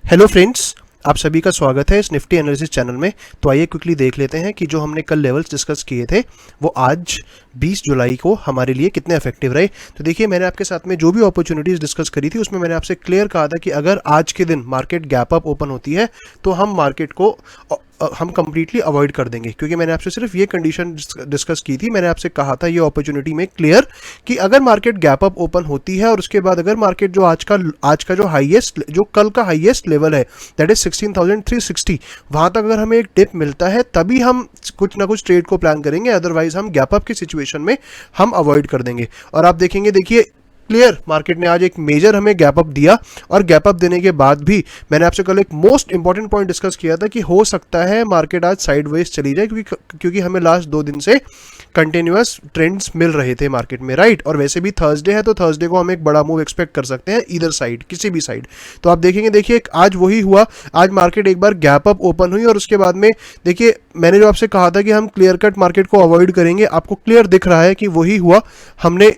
Hello friends, आप सभी का स्वागत है इस निफ्टी एनालिसिस चैनल में। तो आइए क्विकली देख लेते हैं कि जो हमने कल लेवल्स डिस्कस किए थे वो आज 20 जुलाई को हमारे लिए कितने इफेक्टिव रहे। तो देखिए, मैंने आपके साथ में जो भी अपॉर्चुनिटीज़ डिस्कस करी थी उसमें मैंने आपसे क्लियर कहा था कि अगर आज के दिन मार्केट गैप अप ओपन होती है तो हम मार्केट को हम कंप्लीटली अवॉइड कर देंगे, क्योंकि मैंने आपसे सिर्फ ये कंडीशन डिस्कस की थी। मैंने आपसे कहा था ये अपॉर्चुनिटी में क्लियर कि अगर मार्केट गैप अप ओपन होती है और उसके बाद अगर मार्केट जो आज का जो हाईएस्ट, जो कल का हाईएस्ट लेवल है दैट इज 16,360, वहां तक अगर हमें एक डिप मिलता है तभी हम कुछ ना कुछ ट्रेड को प्लान करेंगे, अदरवाइज हम गैप अप की सिचुएशन में हम अवॉइड कर देंगे। और आप देखेंगे, देखिए क्लियर मार्केट ने आज एक मेजर हमें गैप अप दिया और गैप अप देने के बाद भी मैंने आपसे कल एक मोस्ट इंपॉर्टेंट पॉइंट डिस्कस किया था कि हो सकता है मार्केट आज साइडवेज चली जाए, क्योंकि हमें लास्ट 2 दिन से कंटिन्यूअस ट्रेंड्स मिल रहे थे मार्केट में, राइट। और वैसे भी थर्सडे है तो थर्सडे को हम एक बड़ा मूव एक्सपेक्ट कर सकते हैं ईदर साइड, किसी भी साइड। तो आप देखेंगे, देखिए आज वही हुआ। आज मार्केट एक बार गैप अप ओपन हुई और उसके बाद में देखिए मैंने जो आपसे कहा था कि हम क्लियर कट मार्केट को अवॉइड करेंगे, आपको क्लियर दिख रहा है कि वही हुआ। हमने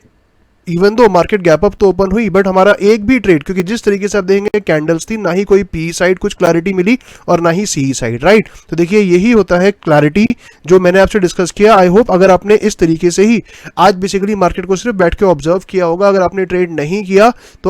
even though market gap up तो ओपन हुई बट हमारा एक भी ट्रेड, क्योंकि जिस तरीके से आप देखेंगे कैंडल्स थी, ना ही कोई पी साइड कुछ क्लैरिटी मिली और ना ही सी साइड, राइट। तो देखिए यही होता है क्लैरिटी जो मैंने आपसे डिस्कस किया। आई होप अगर आपने इस तरीके से ही आज बेसिकली मार्केट को सिर्फ बैठ के ऑब्जर्व किया होगा, अगर आपने ट्रेड नहीं किया तो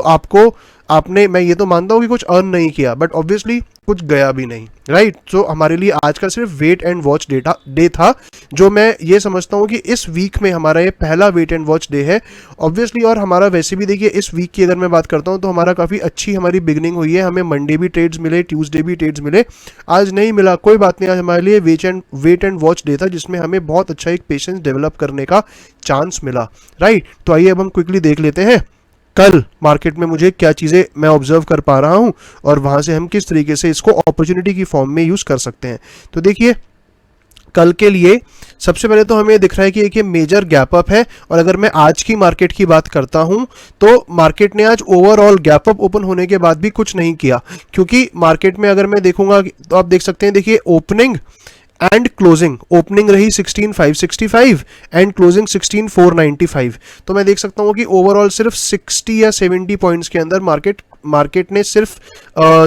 मैं ये तो मानता हूँ कि कुछ अर्न नहीं किया, बट ऑब्वियसली कुछ गया भी नहीं, राइट। सो हमारे लिए आज का सिर्फ वेट एंड वॉच डे था, जो मैं ये समझता हूँ कि इस वीक में हमारा ये पहला वेट एंड वॉच डे है ऑब्वियसली। और हमारा वैसे भी देखिए इस वीक की अगर मैं बात करता हूँ तो हमारा काफ़ी अच्छी हमारी बिगनिंग हुई है। हमें मंडे भी ट्रेड्स मिले, ट्यूसडे भी ट्रेड्स मिले, आज नहीं मिला, कोई बात नहीं। आज हमारे लिए वेट एंड वॉच डे था जिसमें हमें बहुत अच्छा एक पेशेंस डेवलप करने का चांस मिला, राइट। तो आइए अब हम क्विकली देख लेते हैं कल मार्केट में मुझे क्या चीज़ें मैं ऑब्जर्व कर पा रहा हूं और वहां से हम किस तरीके से इसको अपॉर्चुनिटी की फॉर्म में यूज़ कर सकते हैं। तो देखिए कल के लिए सबसे पहले तो हमें दिख रहा है कि एक ये मेजर गैप अप है। और अगर मैं आज की मार्केट की बात करता हूं तो मार्केट ने आज ओवरऑल गैप अप ओपन होने के बाद भी कुछ नहीं किया, क्योंकि मार्केट में अगर मैं देखूंगा तो आप देख सकते हैं, देखिए ओपनिंग एंड क्लोजिंग, ओपनिंग रही 16,565 एंड क्लोजिंग 16,495। तो मैं देख सकता हूँ कि ओवरऑल सिर्फ 60 या 70 पॉइंट्स के अंदर मार्केट ने सिर्फ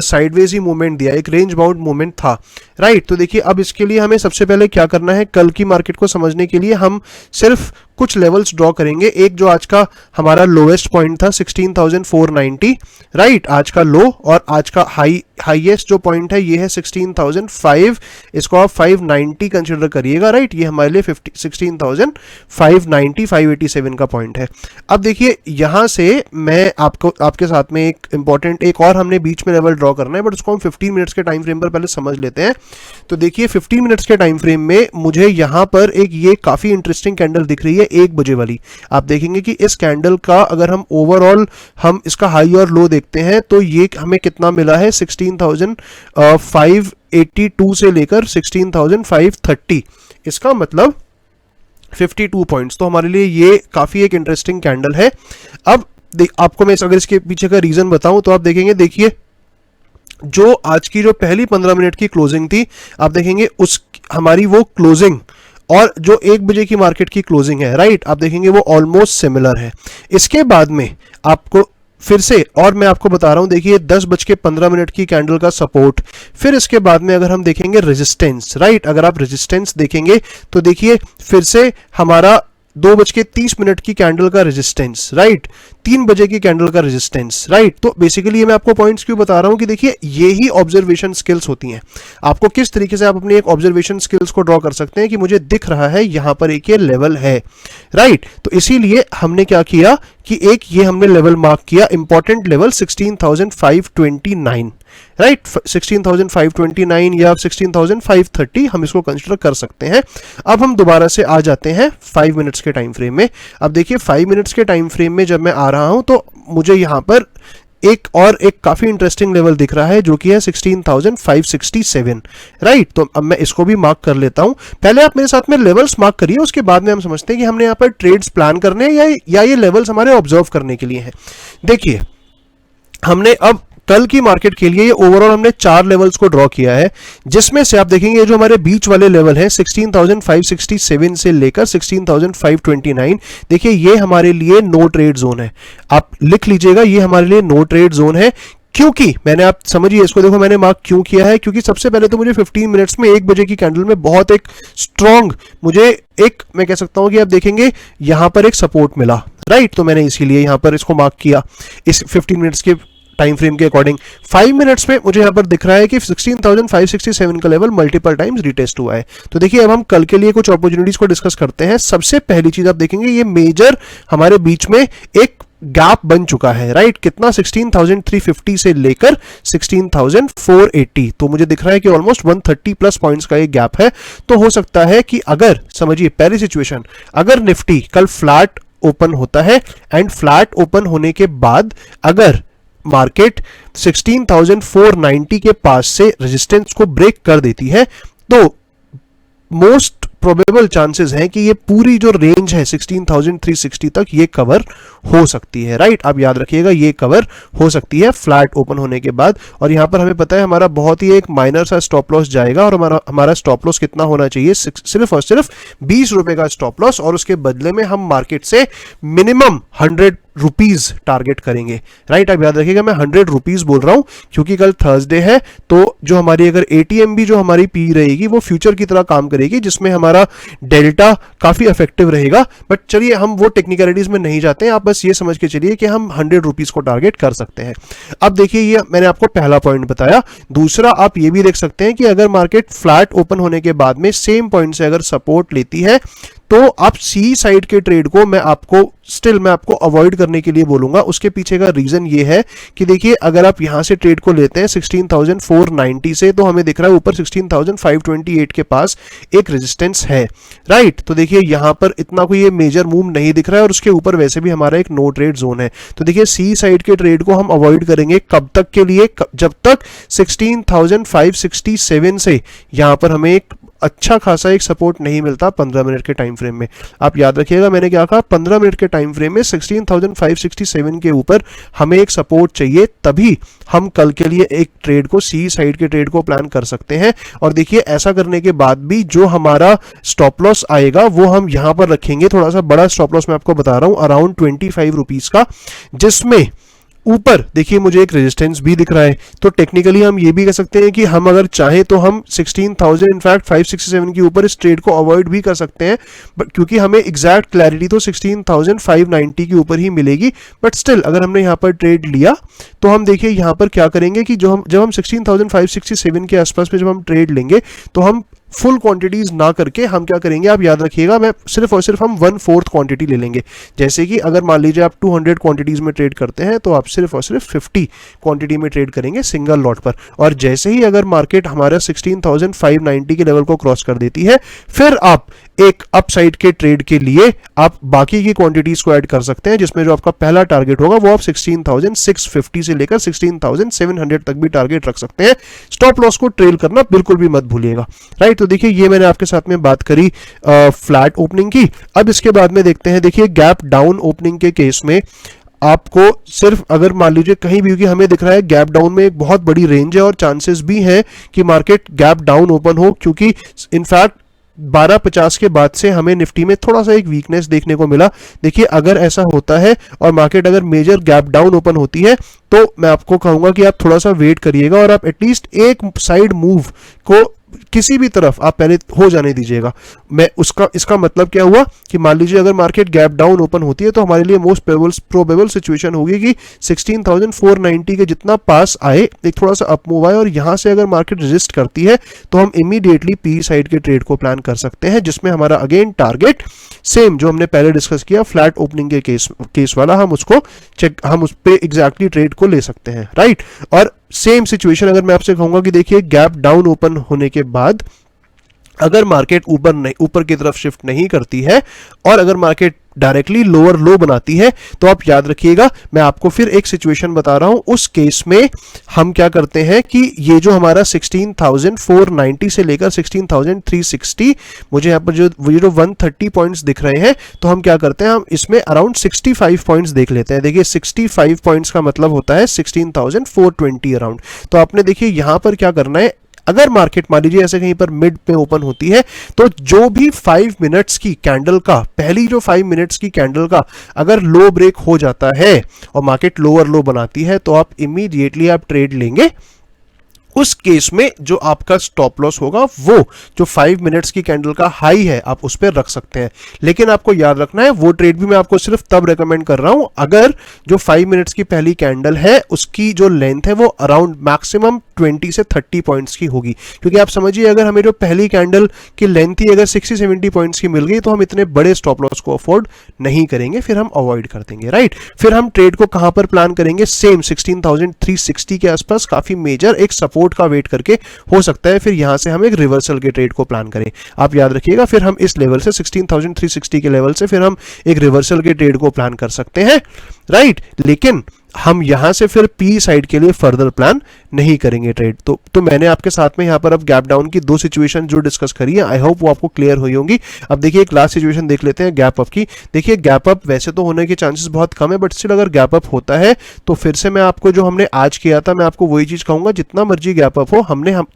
साइडवेज ही मूवमेंट दिया, एक रेंज बाउंड मूवमेंट था, राइट। तो देखिए अब इसके लिए हमें सबसे पहले क्या करना है, कल की मार्केट को समझने के लिए हम सिर्फ कुछ लेवल्स ड्रॉ करेंगे। एक जो आज का हमारा लोवेस्ट पॉइंट था 16,490, राइट, आज का लो, और आज का हाईएस्ट जो पॉइंट है ये है 16,005, इसको आप 590 कंसिडर करिएगा, राइट। ये हमारे लिए 16,590 587 का पॉइंट है। अब देखिए यहां से मैं आपके साथ में एक और हमने बीच में लेवल ड्रॉ करना है, बट उसको हम 15 मिनट्स के टाइम फ्रेम पर पहले समझ लेते हैं। तो देखिए 15 मिनट्स के टाइम फ्रेम में मुझे यहां पर एक ये काफी इंटरेस्टिंग कैंडल दिख रही है 1 बजे वाली। आप देखेंगे कि इस कैंडल का अगर हम ओवरऑल हम इसका हाई और लो देखते हैं तो ये हमें कितना मिला है, 16,582 से लेकर 16,530, इसका मतलब 52 पॉइंट्स। तो हमारे लिए ये काफी एक इंटरेस्टिंग कैंडल है। अब आपको मैं अगर इसके पीछे का रीजन बताऊं तो आप देखेंगे, देखिए जो आज की जो पहली 15 मिनट की क्लोजिंग थी, आप देखेंगे उस हमारी वो क्लोजिंग और जो 1 बजे की मार्केट की क्लोजिंग है, राइट, आप देखेंगे वो ऑलमोस्ट सिमिलर है। इसके बाद में आपको फिर से, और मैं आपको बता रहा हूं, देखिए 10:15 की कैंडल का सपोर्ट, फिर इसके बाद में अगर हम देखेंगे रेजिस्टेंस, राइट, अगर आप रेजिस्टेंस देखेंगे तो देखिए फिर से हमारा 2:30 की कैंडल का रेजिस्टेंस, राइट, 3 बजे की कैंडल का रेजिस्टेंस, राइट। तो बेसिकली मैं आपको पॉइंट्स क्यों बता रहा हूं कि देखिए ये ही ऑब्जर्वेशन स्किल्स होती हैं। आपको किस तरीके से आप अपनी एक ऑब्जर्वेशन स्किल्स को ड्रॉ कर सकते हैं कि मुझे दिख रहा है यहां पर एक ये लेवल है, राइट। तो इसीलिए हमने क्या किया कि एक ये हमने लेवल मार्क किया, इंपॉर्टेंट लेवल 16,529, राइट, 16,529 या 16,530 हम इसको कंसिडर कर सकते हैं। अब हम दोबारा से आ जाते हैं 5 मिनट्स के टाइम फ्रेम में। अब देखिए 5 मिनट्स के टाइम फ्रेम में जब मैं आ रहा हूं तो मुझे यहां पर एक काफी इंटरेस्टिंग लेवल दिख रहा है जो कि है 16,567, राइट। तो अब मैं इसको भी मार्क कर लेता हूं। पहले आप मेरे साथ में लेवल्स मार्क करिए, उसके बाद में हम समझते हैं कि हमने यहां पर ट्रेड्स प्लान करने हैं या ये लेवल्स हमारे ऑब्जर्व करने के लिए हैं। देखिए हमने अब कल की मार्केट के लिए ये ओवरऑल हमने 4 लेवल्स को ड्रॉ किया है, जिसमें से आप देखेंगे जो हमारे बीच वाले लेवल हैं 16,567 से लेकर 16,529, देखिए ये हमारे लिए नो ट्रेड जोन है। आप लिख लीजिएगा, ये हमारे लिए नो ट्रेड जोन है। क्योंकि मैंने, आप समझिए इसको, देखो मैंने मार्क क्यों किया है, क्योंकि सबसे पहले तो मुझे 15 मिनट्स में 1 बजे की कैंडल में बहुत एक स्ट्रॉन्ग, मुझे एक, मैं कह सकता हूं कि आप देखेंगे यहां पर एक सपोर्ट मिला, राइट। तो मैंने इसीलिए यहां पर इसको मार्क किया इस 15 मिनट्स के टाइम फ्रेम के अकॉर्डिंग। 5 मिनट्स में मुझे यहां पर दिख रहा है कि 16,567 का लेवल मल्टीपल टाइम्स रिटेस्ट हुआ है। तो देखिए अब हम कल के लिए कुछ अपॉर्चुनिटीज को डिस्कस करते हैं। सबसे पहली चीज आप देखेंगे, ये मेजर हमारे बीच में एक गैप बन चुका है, राइट। कितना, 16,350 से लेकर 16,480, तो मुझे दिख रहा है कि ऑलमोस्ट 130 प्लस पॉइंट्स का एक गैप है। तो हो सकता है कि अगर, समझिए पहली सिचुएशन, अगर निफ्टी कल फ्लैट ओपन होता है एंड फ्लैट ओपन होने के बाद अगर मार्केट 16,490 के पास से रेजिस्टेंस को ब्रेक कर देती है, तो मोस्ट प्रोबेबल चांसेस हैं कि ये पूरी जो रेंज है 16,360 तक ये कवर हो सकती है, राइट। आप याद रखिएगा ये कवर हो सकती है फ्लैट ओपन होने के बाद। और यहां पर हमें पता है हमारा बहुत ही एक माइनर सा स्टॉप लॉस जाएगा, और हमारा स्टॉप लॉस कितना होना चाहिए, सिर्फ और सिर्फ 20 रुपए का स्टॉप लॉस, और उसके बदले में हम मार्केट से मिनिमम 100 रुपीज टारगेट करेंगे, राइट। आप याद रखिएगा मैं 100 रुपीज बोल रहा हूं क्योंकि कल थर्सडे है, तो जो हमारी अगर एटीएम भी जो हमारी पी रहेगी वो फ्यूचर की तरह काम करेगी, जिसमें हमारा डेल्टा काफी इफेक्टिव रहेगा। बट चलिए हम वो टेक्निकलिटीज में नहीं जाते हैं, आप बस ये समझ के चलिए कि हम 100 रुपीज को टारगेट कर सकते हैं। अब देखिए ये मैंने आपको पहला पॉइंट बताया। दूसरा आप ये भी देख सकते हैं कि अगर मार्केट फ्लैट ओपन होने के बाद में सेम पॉइंट से अगर सपोर्ट लेती है, तो आप सी साइड के ट्रेड को मैं आपको अवॉइड करने के लिए बोलूंगा। उसके पीछे का रीजन ये है कि देखिए अगर आप यहां से ट्रेड को लेते हैं 16,490 से, तो हमें दिख रहा है ऊपर 16,528 के पास एक रेजिस्टेंस है, राइट। तो देखिए यहां पर इतना कोई ये मेजर मूव नहीं दिख रहा है, और उसके ऊपर वैसे भी हमारा एक नो ट्रेड जोन है। तो देखिए सी साइड के ट्रेड को हम अवॉइड करेंगे कब तक के लिए, जब तक 16,567 से यहां पर हमें एक अच्छा खासा एक सपोर्ट नहीं मिलता 15 मिनट के टाइम फ्रेम में। आप याद रखिएगा मैंने क्या कहा, 15 मिनट के टाइम फ्रेम में 16,567 के ऊपर हमें एक सपोर्ट चाहिए, तभी हम कल के लिए एक ट्रेड को, सी साइड के ट्रेड को प्लान कर सकते हैं। और देखिए ऐसा करने के बाद भी जो हमारा स्टॉप लॉस आएगा वो हम यहां पर रखेंगे, थोड़ा सा बड़ा स्टॉप लॉस मैं आपको बता रहा हूं, अराउंड 25 रुपीज का, जिसमें ऊपर देखिए मुझे एक रेजिस्टेंस भी दिख रहा है। तो टेक्निकली हम ये भी कह सकते हैं कि हम अगर चाहें तो हम 16,000 इनफैक्ट 567 के ऊपर इस ट्रेड को अवॉइड भी कर सकते हैं, बट क्योंकि हमें एग्जैक्ट क्लैरिटी तो 16,590 के ऊपर ही मिलेगी। बट स्टिल अगर हमने यहाँ पर ट्रेड लिया तो हम देखिए यहाँ पर क्या करेंगे कि जब हम 16,567 के आसपास में जब हम ट्रेड लेंगे, तो हम फुल क्वांटिटीज ना करके हम क्या करेंगे, आप याद रखिएगा, मैं सिर्फ और सिर्फ हम 1/4 क्वांटिटी ले लेंगे। जैसे कि अगर मान लीजिए आप 200 क्वांटिटीज में ट्रेड करते हैं, तो आप सिर्फ और सिर्फ 50 क्वांटिटी में ट्रेड करेंगे सिंगल लॉट पर। और जैसे ही अगर मार्केट हमारा 16,590 के लेवल को क्रॉस कर देती है, फिर आप एक अपसाइड के ट्रेड के लिए आप बाकी की क्वांटिटीज को ऐड कर सकते हैं, जिसमें जो आपका पहला टारगेट होगा वो आप 16,650 से लेकर 16,700 तक भी टारगेट रख सकते हैं। स्टॉप लॉस को ट्रेल करना बिल्कुल भी मत भूलिएगा, राइट। तो देखिए ये मैंने आपके साथ में बात करी फ्लैट ओपनिंग की। अब इसके बाद में देखते हैं, देखिए गैप डाउन ओपनिंग के केस में आपको सिर्फ अगर मान लीजिए कहीं भी, क्योंकि हमें दिख रहा है गैप डाउन में एक बहुत बड़ी रेंज है और चांसेस भी हैं कि मार्केट गैप डाउन ओपन हो, क्योंकि इनफैक्ट 1250 के बाद से हमें निफ्टी में थोड़ा सा एक वीकनेस देखने को मिला। देखिए अगर ऐसा होता है और मार्केट अगर मेजर गैप डाउन ओपन होती है, तो मैं आपको कहूंगा कि आप थोड़ा सा वेट करिएगा और आप एटलीस्ट एक साइड मूव को किसी भी तरफ आप पहले हो जाने दीजिएगा। मैं इसका मतलब क्या हुआ कि मान लीजिए अगर मार्केट गैप डाउन ओपन होती है, तो हमारे लिए मोस्ट प्रोबेबल सिचुएशन होगी कि 16,490 के जितना पास आए, एक थोड़ा सा अप मूव आए, और यहां से अगर मार्केट रेजिस्ट करती है तो हम इमीडिएटली पी साइड के ट्रेड को प्लान कर सकते हैं, जिसमें हमारा अगेन टारगेट सेम जो हमने पहले डिस्कस किया फ्लैट ओपनिंग के केस वाला, हम उस पे एग्जैक्टली ट्रेड को ले सकते हैं, राइट। और सेम सिचुएशन अगर मैं आपसे कहूंगा कि देखिए गैप डाउन ओपन होने के बाद अगर मार्केट ऊपर की तरफ शिफ्ट नहीं करती है और अगर मार्केट डायरेक्टली लोअर लो बनाती है, तो आप याद रखिएगा मैं आपको फिर एक सिचुएशन बता रहा हूं। उस केस में हम क्या करते हैं कि ये जो हमारा 16,490 से लेकर 16,360, मुझे यहां पर जो 130 पॉइंट्स दिख रहे हैं, तो हम क्या करते हैं, हम इसमें अराउंड 65 पॉइंट्स देख लेते हैं। देखिए 65 पॉइंट्स का मतलब होता है 16,420 अराउंड। तो आपने देखिए यहां पर क्या करना है, अगर मार्केट मान लीजिए ऐसे कहीं पर मिड पे ओपन होती है तो जो भी 5 मिनट्स की कैंडल का, पहली जो 5 मिनट्स की कैंडल का अगर लो ब्रेक हो जाता है और मार्केट लोअर लो बनाती है तो आप इमीडिएटली आप ट्रेड लेंगे। उस केस में जो आपका स्टॉप लॉस होगा वो जो 5 मिनट्स की कैंडल का हाई है आप उस पर रख सकते हैं। लेकिन आपको याद रखना है वो ट्रेड भी मैं आपको सिर्फ तब रेकमेंड कर रहा हूं अगर जो 5 मिनट्स की पहली कैंडल है उसकी जो लेंथ है वो अराउंड मैक्सिमम 20 से 30 पॉइंट्स की होगी। क्योंकि आप समझिए अगर हमें जो पहली कैंडल की लेंथ ही अगर 60-70 पॉइंट्स की मिल गई तो हम इतने बड़े स्टॉप लॉस को अफोर्ड नहीं करेंगे, फिर हम अवॉइड कर देंगे, राइट। फिर हम ट्रेड को कहां पर प्लान करेंगे, सेम 16,360 के आसपास काफी मेजर एक सपोर्ट का वेट करके हो सकता है फिर यहां से हम एक रिवर्सल के ट्रेड को प्लान करें। आप याद रखिएगा फिर हम इस लेवल से 16,360 के लेवल से फिर हम एक रिवर्सल के ट्रेड को प्लान कर सकते हैं, राइट। लेकिन हम यहां से फिर पी साइड के लिए फर्दर प्लान नहीं करेंगे ट्रेड। तो मैंने आपके साथ में यहां पर अब गैप डाउन की दो सिचुएशन जो डिस्कस करी है, आई होप वो आपको क्लियर हुई होंगी। अब देखिए एक लास्ट सिचुएशन देख लेते हैं गैप अप की। देखिए गैप अप वैसे तो होने के चांसेस बहुत कम है, बट स्टिल अगर गैप अप होता है तो फिर से मैं आपको जो हमने आज किया था मैं आपको वही चीज कहूंगा, जितना मर्जी गैप अप हो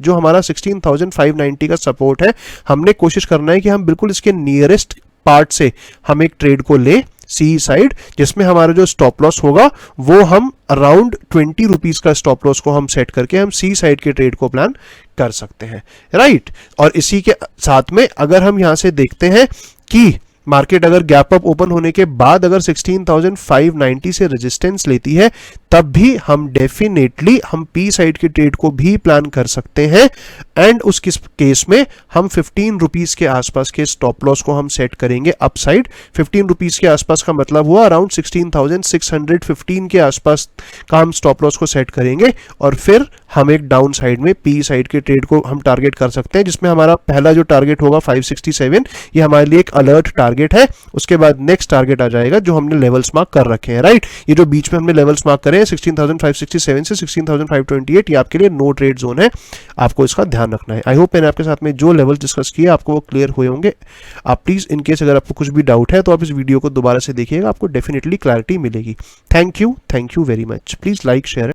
जो हमारा 16,590 का सपोर्ट है हमने कोशिश करना है कि हम बिल्कुल इसके नियरेस्ट पार्ट से हम एक ट्रेड को ले सी साइड, जिसमें हमारा जो स्टॉप लॉस होगा वो हम अराउंड 20 रुपीज का स्टॉप लॉस को हम सेट करके हम सी साइड के ट्रेड को प्लान कर सकते हैं, राइट। और इसी के साथ में अगर हम यहां से देखते हैं कि मार्केट अगर गैप अप ओपन होने के बाद अगर 16,590 से रेजिस्टेंस लेती है तब भी हम डेफिनेटली हम पी साइड के ट्रेड को भी प्लान कर सकते हैं। एंड उस केस में हम 15 रुपीज के आसपास के स्टॉप लॉस को हम सेट करेंगे अप साइड। 15 रुपीज के आसपास का मतलब हुआ अराउंड 16,615 के आसपास का हम स्टॉप लॉस को सेट करेंगे और फिर हम एक डाउन साइड में पी साइड के ट्रेड को हम टारगेट कर सकते हैं, जिसमें हमारा पहला जो टारगेट होगा 567, ये हमारे लिए एक अलर्ट टारगेट है। उसके बाद नेक्स्ट टारगेट आ जाएगा जो हमने लेवल्स मार्क कर रखे हैं, राइट। ये जो बीच में हमने लेवल्स मार्क करे हैं 16,567 से 16,528, ये आपके लिए नो ट्रेड जोन है, आपको इसका ध्यान रखना है। आई होप मैंने आपके साथ में जो लेवल डिस्कस किए आपको वो क्लियर हुए होंगे। आप प्लीज इन केस अगर आपको कुछ भी डाउट है तो आप इस वीडियो को दोबारा से देखिएगा, आपको डेफिनेटली क्लैरिटी मिलेगी। Thank you very much. Please like share